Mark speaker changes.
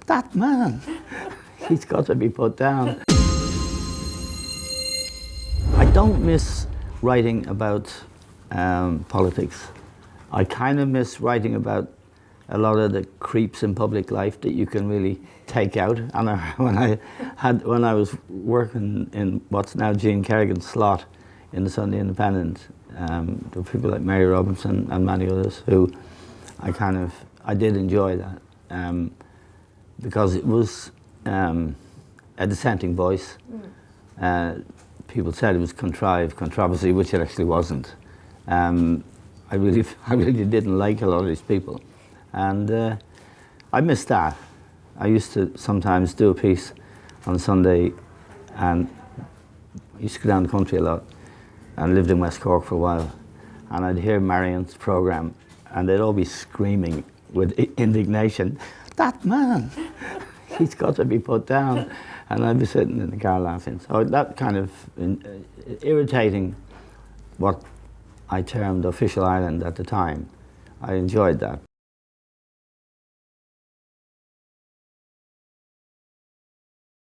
Speaker 1: that man, he's got to be put down. I don't miss writing about politics. I kind of miss writing about a lot of the creeps in public life that you can really take out. And when I was working in what's now Jean Kerrigan's slot in the Sunday Independent, there were people like Mary Robinson and many others who I did enjoy that because it was a dissenting voice. People said it was controversy, which it actually wasn't. I really didn't like a lot of these people. And I missed that. I used to sometimes do a piece on Sunday, and I used to go down the country a lot, and lived in West Cork for a while. And I'd hear Marion's programme, and they'd all be screaming with indignation, that man, he's got to be put down. And I'd be sitting in the car laughing. So that kind of irritating what I termed official Ireland at the time, I enjoyed that.